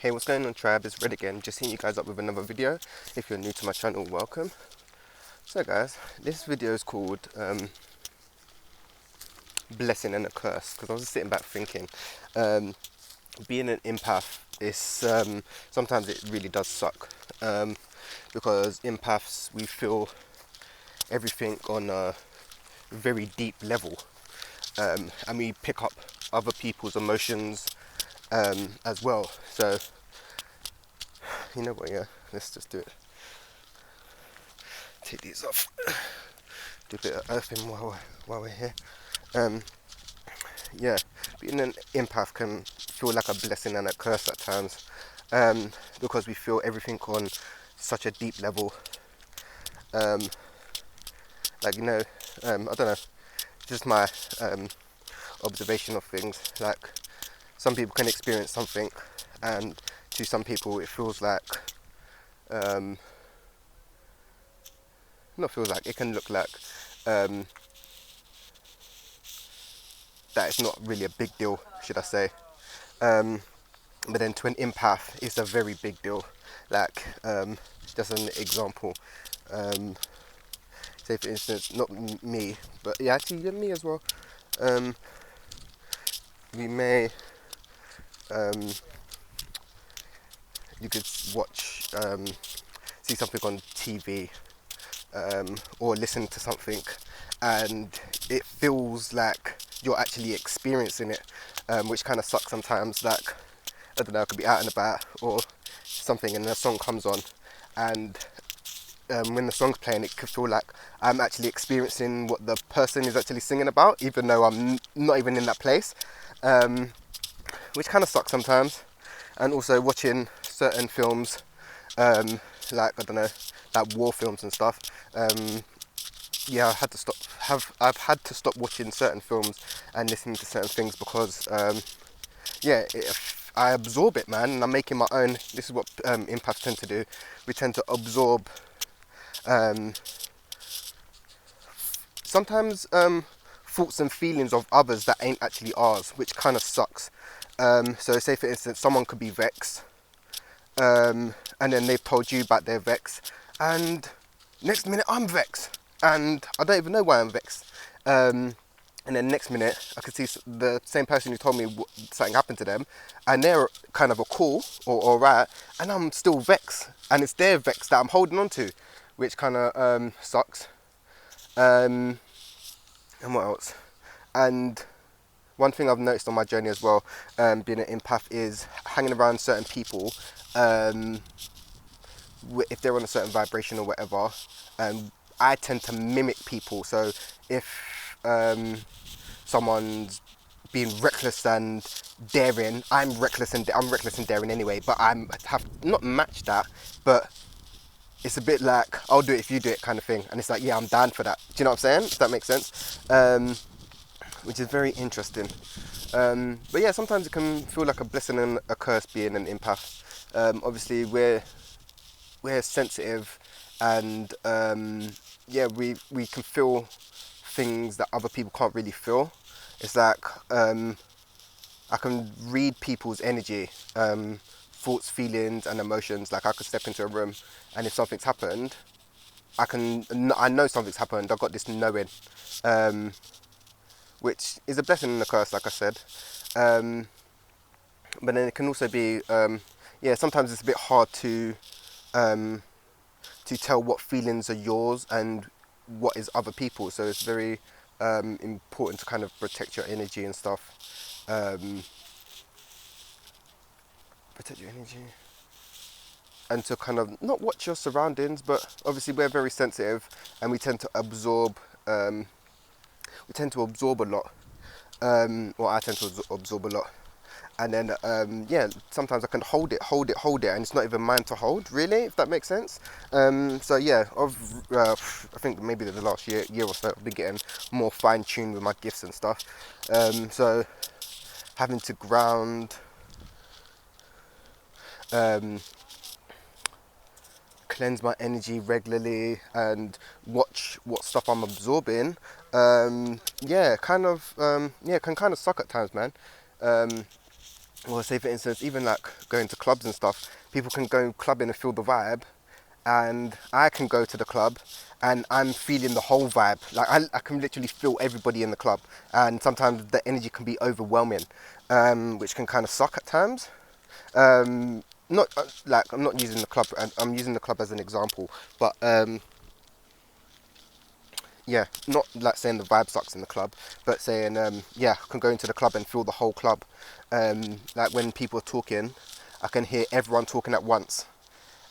Hey, what's going on, tribe? It's Red again, just hitting you guys up with another video. If you're new to my channel, welcome. So guys, this video is called Blessing and a Curse, because I was sitting back thinking, being an empath is, sometimes it really does suck, because empaths, we feel everything on a very deep level, and we pick up other people's emotions as well. So you know what, yeah, let's just do it. Take these off, do a bit of earthing while we're here. Yeah, being an empath can feel like a blessing and a curse at times, because we feel everything on such a deep level. Like, you know, I don't know, just my observation of things. Like, some people can experience something, and to some people it feels like, not feels like, it can look like that it's not really a big deal, should I say. But then to an empath, it's a very big deal. Like, just an example, say for instance, not me, but yeah, actually me as well. We may, you could watch, see something on TV, or listen to something, and it feels like you're actually experiencing it, which kind of sucks sometimes. Like, I don't know, I could be out and about or something, and a song comes on, and when the song's playing, it could feel like I'm actually experiencing what the person is actually singing about, even though I'm not even in that place, which kind of sucks sometimes. And also watching certain films, like, I don't know, like war films and stuff. Yeah, I've had to stop watching certain films and listening to certain things because, yeah, I absorb it, man, and I'm making my own. This is what empaths tend to do. We tend to absorb, sometimes, thoughts and feelings of others that ain't actually ours, which kind of sucks. So say for instance, someone could be vexed, and then they've told you about their vex, and next minute I'm vexed, and I don't even know why I'm vexed. And then next minute I could see the same person who told me something happened to them, and they're kind of a cool or alright, and I'm still vexed, and it's their vex that I'm holding on to, which kind of sucks. And what else? And one thing I've noticed on my journey as well, being an empath, is hanging around certain people, if they're on a certain vibration or whatever. I tend to mimic people. So if someone's being reckless and daring, I'm reckless and daring anyway. But have not matched that, but it's a bit like, I'll do it if you do it kind of thing. And it's like, yeah, I'm down for that. Do you know what I'm saying? If that makes sense. Which is very interesting. But yeah, sometimes it can feel like a blessing and a curse being an empath. Obviously, we're sensitive, and yeah, we can feel things that other people can't really feel. It's like, I can read people's energy, thoughts, feelings, and emotions. Like, I could step into a room, and if something's happened, I know something's happened. I've got this knowing, which is a blessing and a curse, like I said. But then it can also be, yeah, sometimes it's a bit hard to tell what feelings are yours and what is other people's. So it's very important to kind of protect your energy and stuff. Protect your energy. And to kind of not watch your surroundings, but obviously we're very sensitive, and we tend to absorb. We tend to absorb a lot. Or I tend to absorb a lot. And then, yeah, sometimes I can hold it, and it's not even mine to hold, really, if that makes sense. So yeah, I think maybe the last year or so, I've been getting more fine-tuned with my gifts and stuff. So having to ground, cleanse my energy regularly, and watch what stuff I'm absorbing, yeah, kind of, yeah, can kind of suck at times, man. Well, say for instance, even like going to clubs and stuff, people can go clubbing and feel the vibe, and I can go to the club and I'm feeling the whole vibe. Like I can literally feel everybody in the club, and sometimes the energy can be overwhelming, which can kind of suck at times. Not like I'm not using the club, I'm using the club as an example, but yeah, not like saying the vibe sucks in the club, but saying yeah, I can go into the club and feel the whole club. Like when people are talking, I can hear everyone talking at once,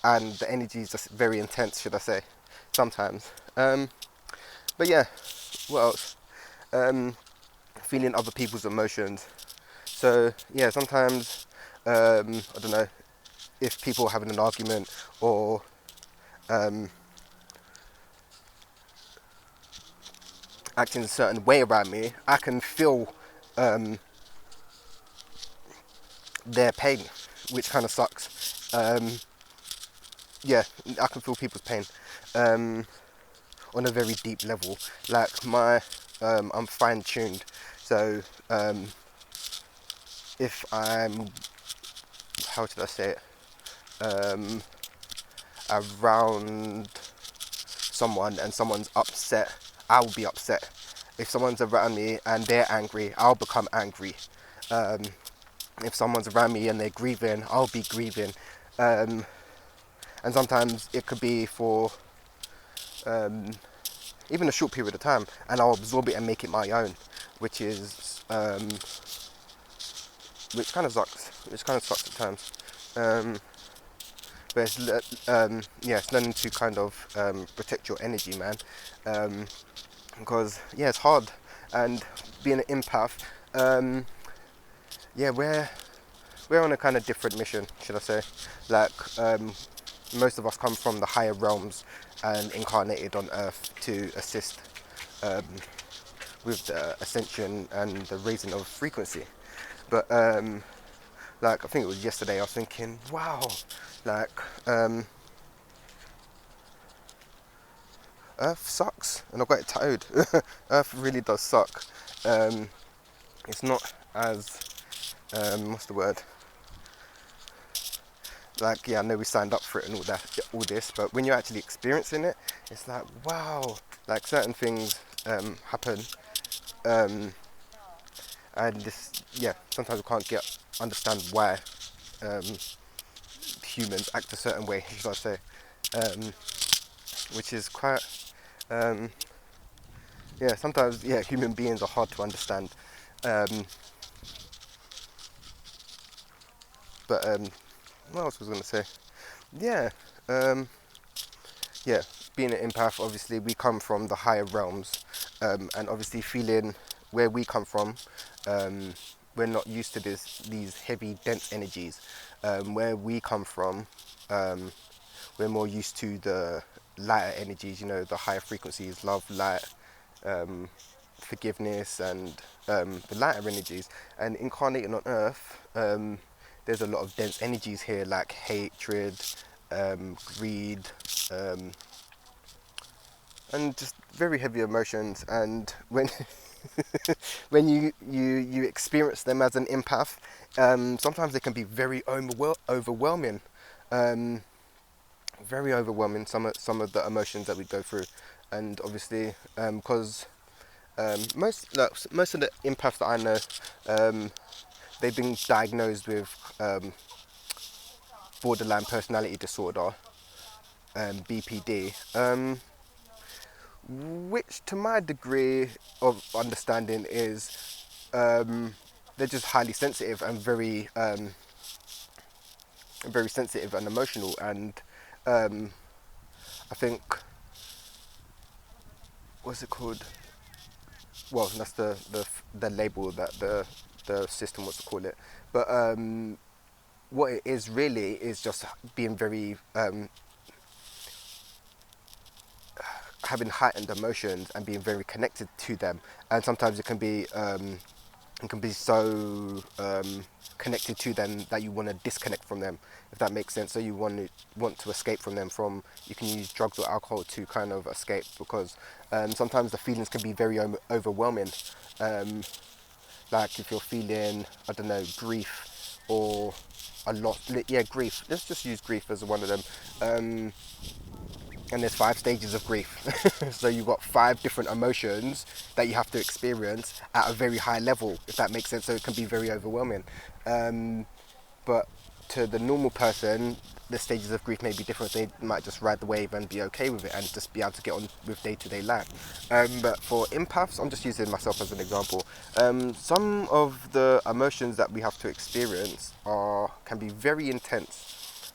and the energy is just very intense, should I say, sometimes. But yeah, what else? Um, Feeling other people's emotions. So yeah, sometimes I don't know if people are having an argument or um, acting a certain way around me, I can feel um, their pain, which kind of sucks. Yeah, I can feel people's pain on a very deep level. Like I'm fine tuned, so if I'm, how should I say it, um, around someone and someone's upset, I will be upset. If someone's around me and they're angry, I'll become angry. Um, if someone's around me and they're grieving, I'll be grieving. Um, and sometimes it could be for um, even a short period of time, and I'll absorb it and make it my own, which is which kind of sucks. Which kind of sucks at times. But yeah, it's learning to kind of protect your energy, man. Because yeah, it's hard, and being an empath, yeah, we're on a kind of different mission, should I say? Like most of us come from the higher realms and incarnated on Earth to assist um, with the ascension and the raising of frequency. But like I think it was yesterday, I was thinking, wow, like Earth sucks, and I've got it tattooed. Earth really does suck. It's not as what's the word? Like yeah, I know we signed up for it and all that, all this, but when you're actually experiencing it, it's like wow. Like certain things happen, and this yeah, sometimes we can't understand why um, humans act a certain way, should I say, um, which is quite um, yeah. Sometimes yeah, human beings are hard to understand, um, but what else was I going to say? Yeah. Um, yeah, being an empath, obviously we come from the higher realms, and obviously feeling where we come from, we're not used to these heavy, dense energies. Where we come from, we're more used to the lighter energies, you know, the higher frequencies, love, light, um, forgiveness, and the lighter energies. And incarnating on Earth, there's a lot of dense energies here, like hatred, greed, um, and just very heavy emotions. And when when you experience them as an empath, sometimes they can be very overwhelming, um, very overwhelming. Some of the emotions that we go through, and obviously because most of the empaths that I know, they've been diagnosed with borderline personality disorder, BPD. Which to my degree of understanding is they're just highly sensitive and very sensitive and emotional, and I think what's it called, well that's the label that the system wants to call it, but what it is really is just being very having heightened emotions and being very connected to them, and sometimes it can be so connected to them that you want to disconnect from them, if that makes sense. So you want to escape from them. From you can use drugs or alcohol to kind of escape, because sometimes the feelings can be very overwhelming. Like if you're feeling, I don't know, grief or a lot. Yeah, grief. Let's just use grief as one of them. And there's 5 stages of grief. So you've got 5 different emotions that you have to experience at a very high level, if that makes sense. So it can be very overwhelming. But to the normal person, the stages of grief may be different. They might just ride the wave and be okay with it and just be able to get on with day-to-day life. But for empaths, I'm just using myself as an example. Some of the emotions that we have to experience can be very intense.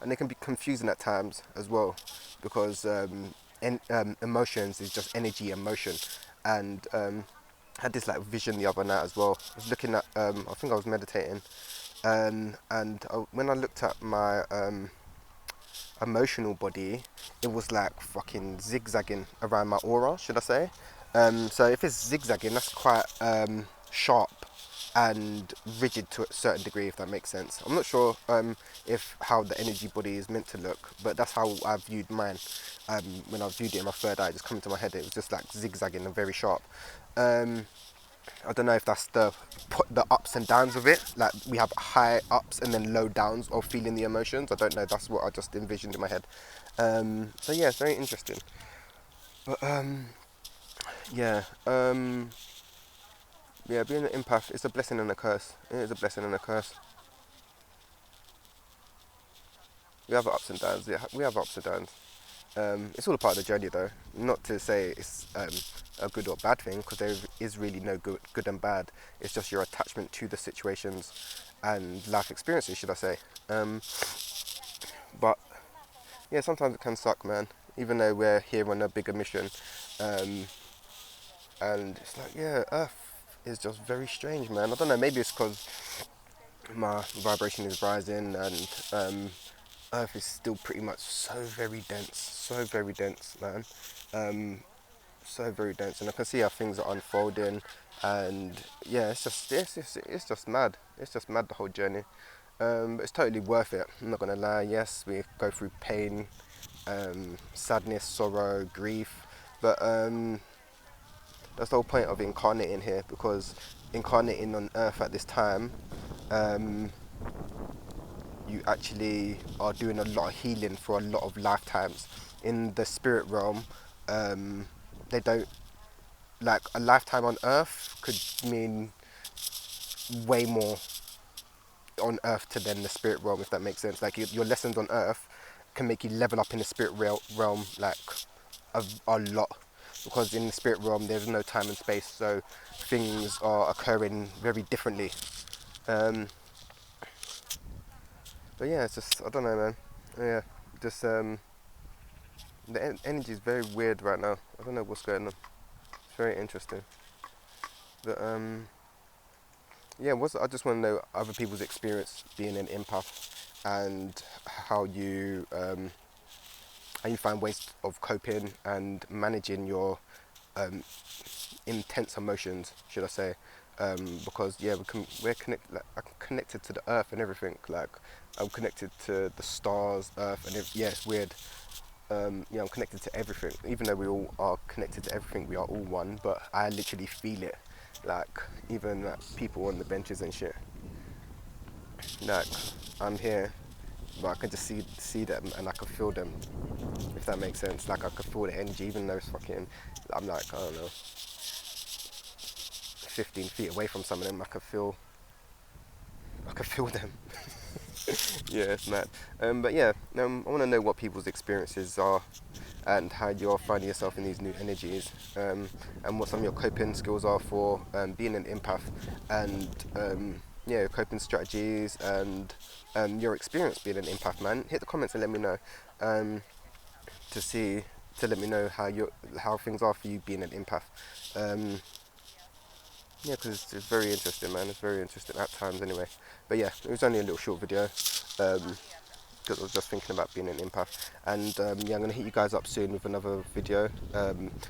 And they can be confusing at times as well, because emotions is just energy and motion. And I had this like vision the other night as well. I was looking at, I think I was meditating, when I looked at my emotional body, it was like fucking zigzagging around my aura, should I say. So if it's zigzagging, that's quite sharp and rigid to a certain degree, if that makes sense. I'm not sure if how the energy body is meant to look, but that's how I viewed mine. When I viewed it in my third eye, it just come into my head, it was just like zigzagging and very sharp. I don't know if that's the ups and downs of it. Like we have high ups and then low downs of feeling the emotions. I don't know. That's what I just envisioned in my head. So yeah, it's very interesting. But yeah, yeah, being an empath, it's a blessing and a curse. It is a blessing and a curse. We have ups and downs. Yeah, we have ups and downs. It's all a part of the journey, though. Not to say it's a good or bad thing, because there is really no good and bad. It's just your attachment to the situations and life experiences, should I say. But yeah, sometimes it can suck, man. Even though we're here on a bigger mission, and it's like, yeah, Earth is just very strange, man. I don't know. Maybe it's because my vibration is rising, and Earth is still pretty much so very dense, man. So very dense, and I can see how things are unfolding, and yeah, it's just mad. It's just mad, the whole journey. But it's totally worth it. I'm not gonna lie. Yes, we go through pain, sadness, sorrow, grief, but that's the whole point of incarnating here, because incarnating on Earth at this time, you actually are doing a lot of healing for a lot of lifetimes. In the spirit realm, they don't, like, a lifetime on Earth could mean way more on Earth to then the spirit realm, if that makes sense. Like your lessons on Earth can make you level up in the spirit realm like a lot, because in the spirit realm there's no time and space, so things are occurring very differently. But yeah, it's just, I don't know, man. Yeah, just the energy is very weird right now. I don't know what's going on. It's very interesting. But yeah, I just want to know other people's experience being an empath, and how you find ways of coping and managing your intense emotions, should I say? Because yeah, we're connected. Like, I'm connected to the earth and everything. Like I'm connected to the stars, earth, and yeah, it's weird. Yeah, I'm connected to everything. Even though we all are connected to everything, we are all one. But I literally feel it. Like even like, people on the benches and shit. Like I'm here, but I can just see them and I can feel them. If that makes sense. Like I can feel the energy, even though it's fucking. I'm like, I don't know, 15 feet away from some of them. I can feel them. Yeah, it's mad. But yeah, I want to know what people's experiences are, and how you're finding yourself in these new energies, and what some of your coping skills are for being an empath, and yeah, coping strategies, and your experience being an empath, man. Hit the comments and let me know, to let me know how things are for you being an empath. Yeah, because it's very interesting, man. It's very interesting at times, anyway. But yeah, it was only a little short video, because I was just thinking about being an empath. And yeah, I'm gonna hit you guys up soon with another video.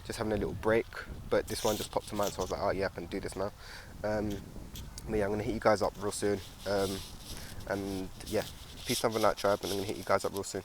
Just having a little break, but this one just popped to mind, so I was like, oh yeah, I can do this now. But yeah, I'm gonna hit you guys up real soon. And yeah, peace, love, and light, tribe, and I'm gonna hit you guys up real soon.